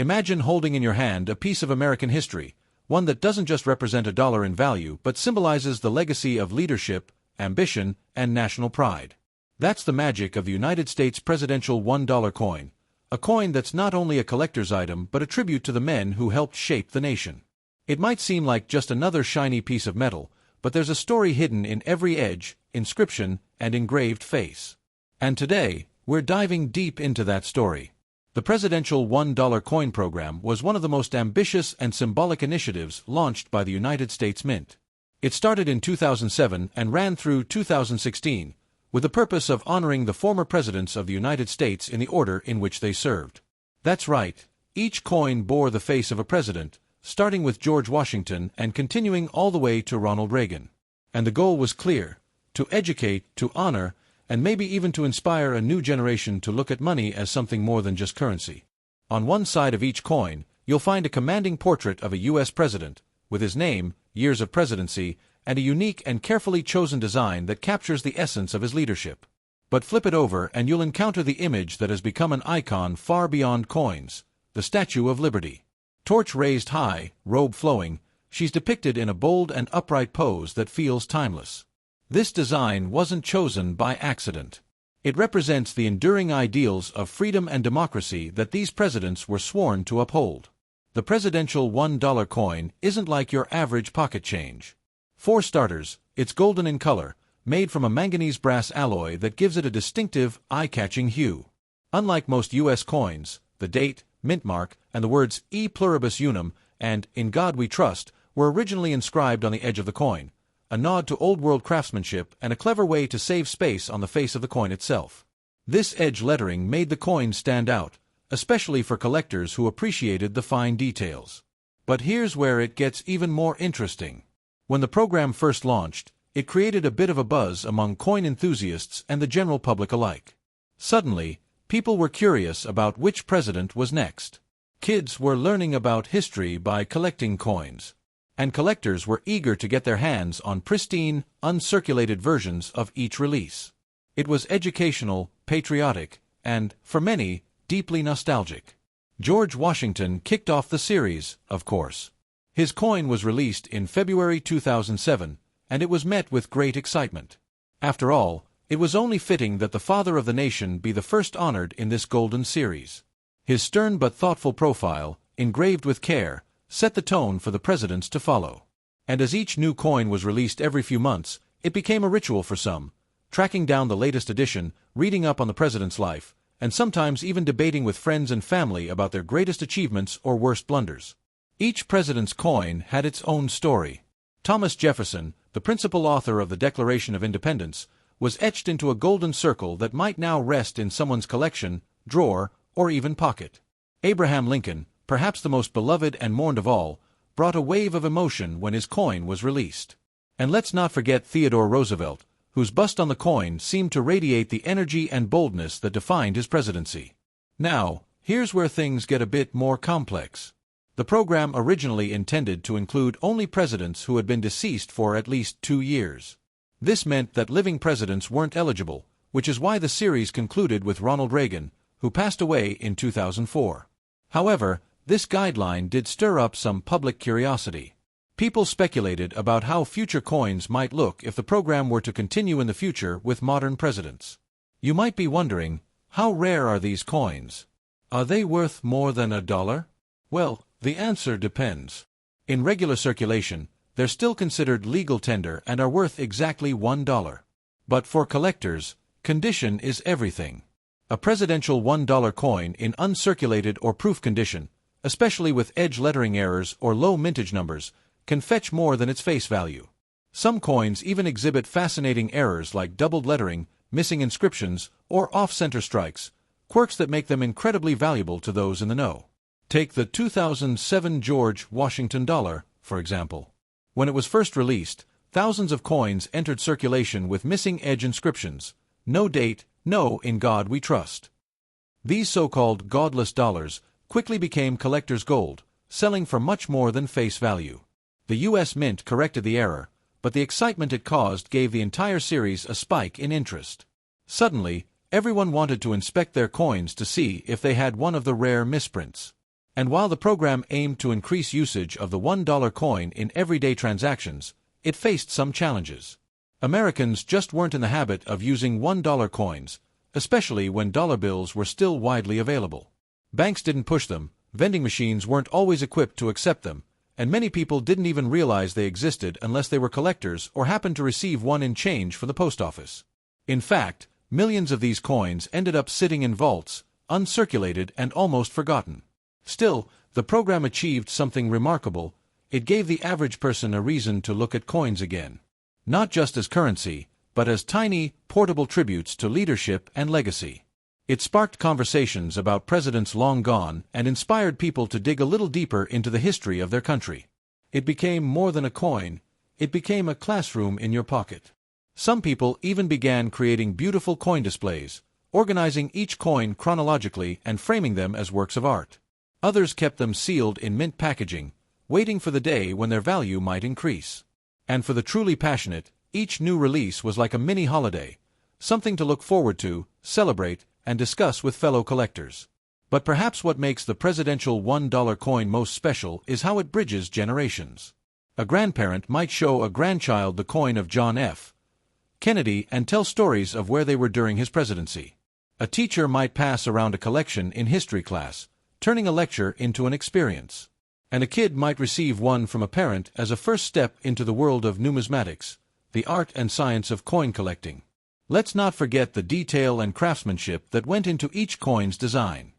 Imagine holding in your hand a piece of American history, one that doesn't just represent a dollar in value but symbolizes the legacy of leadership, ambition, and national pride. That's the magic of the United States presidential $1 coin, a coin that's not only a collector's item but a tribute to the men who helped shape the nation. It might seem like just another shiny piece of metal, but there's a story hidden in every edge, inscription, and engraved face. And today, we're diving deep into that story. The presidential $1 coin program was one of the most ambitious and symbolic initiatives launched by the United States Mint. It started in 2007 and ran through 2016, with the purpose of honoring the former presidents of the United States in the order in which they served. That's right, each coin bore the face of a president, starting with George Washington and continuing all the way to Ronald Reagan. And the goal was clear: to educate, to honor, and maybe even to inspire a new generation to look at money as something more than just currency. On one side of each coin, you'll find a commanding portrait of a U.S. president, with his name, years of presidency, and a unique and carefully chosen design that captures the essence of his leadership. But flip it over and you'll encounter the image that has become an icon far beyond coins: the Statue of Liberty. Torch raised high, robe flowing, she's depicted in a bold and upright pose that feels timeless. This design wasn't chosen by accident. It represents the enduring ideals of freedom and democracy that these presidents were sworn to uphold. The presidential $1 coin isn't like your average pocket change. For starters, it's golden in color, made from a manganese brass alloy that gives it a distinctive, eye-catching hue. Unlike most U.S. coins, the date, mint mark, and the words E pluribus unum and In God We Trust were originally inscribed on the edge of the coin, a nod to old-world craftsmanship and a clever way to save space on the face of the coin itself. This edge lettering made the coin stand out, especially for collectors who appreciated the fine details. But here's where it gets even more interesting. When the program first launched, it created a bit of a buzz among coin enthusiasts and the general public alike. Suddenly, people were curious about which president was next. Kids were learning about history by collecting coins, and collectors were eager to get their hands on pristine, uncirculated versions of each release. It was educational, patriotic, and, for many, deeply nostalgic. George Washington kicked off the series, of course. His coin was released in February 2007, and it was met with great excitement. After all, it was only fitting that the father of the nation be the first honored in this golden series. His stern but thoughtful profile, engraved with care, set the tone for the presidents to follow. And as each new coin was released every few months, it became a ritual for some, tracking down the latest edition, reading up on the president's life, and sometimes even debating with friends and family about their greatest achievements or worst blunders. Each president's coin had its own story. Thomas Jefferson, the principal author of the Declaration of Independence, was etched into a golden circle that might now rest in someone's collection, drawer, or even pocket. Abraham Lincoln, perhaps the most beloved and mourned of all, brought a wave of emotion when his coin was released. And let's not forget Theodore Roosevelt, whose bust on the coin seemed to radiate the energy and boldness that defined his presidency. Now, here's where things get a bit more complex. The program originally intended to include only presidents who had been deceased for at least 2 years. This meant that living presidents weren't eligible, which is why the series concluded with Ronald Reagan, who passed away in 2004. However, this guideline did stir up some public curiosity. People speculated about how future coins might look if the program were to continue in the future with modern presidents. You might be wondering, how rare are these coins? Are they worth more than $1? Well, the answer depends. In regular circulation, they're still considered legal tender and are worth exactly $1. But for collectors, condition is everything. A presidential $1 coin in uncirculated or proof condition, especially with edge lettering errors or low mintage numbers, can fetch more than its face value. Some coins even exhibit fascinating errors like doubled lettering, missing inscriptions, or off-center strikes, quirks that make them incredibly valuable to those in the know. Take the 2007 George Washington dollar, for example. When it was first released, thousands of coins entered circulation with missing edge inscriptions: "No date, no In God We Trust." These so-called godless dollars quickly became collector's gold, selling for much more than face value. The U.S. Mint corrected the error, but the excitement it caused gave the entire series a spike in interest. Suddenly, everyone wanted to inspect their coins to see if they had one of the rare misprints. And while the program aimed to increase usage of the $1 coin in everyday transactions, it faced some challenges. Americans just weren't in the habit of using $1 coins, especially when dollar bills were still widely available. Banks didn't push them, vending machines weren't always equipped to accept them, and many people didn't even realize they existed unless they were collectors or happened to receive one in change from the post office. In fact, millions of these coins ended up sitting in vaults, uncirculated and almost forgotten. Still, the program achieved something remarkable. It gave the average person a reason to look at coins again. Not just as currency, but as tiny, portable tributes to leadership and legacy. It sparked conversations about presidents long gone and inspired people to dig a little deeper into the history of their country. It became more than a coin, it became a classroom in your pocket. Some people even began creating beautiful coin displays, organizing each coin chronologically and framing them as works of art. Others kept them sealed in mint packaging, waiting for the day when their value might increase. And for the truly passionate, each new release was like a mini holiday, something to look forward to, celebrate, and discuss with fellow collectors. But perhaps what makes the presidential $1 coin most special is how it bridges generations. A grandparent might show a grandchild the coin of John F. Kennedy and tell stories of where they were during his presidency. A teacher might pass around a collection in history class, turning a lecture into an experience. And a kid might receive one from a parent as a first step into the world of numismatics, the art and science of coin collecting. Let's not forget the detail and craftsmanship that went into each coin's design.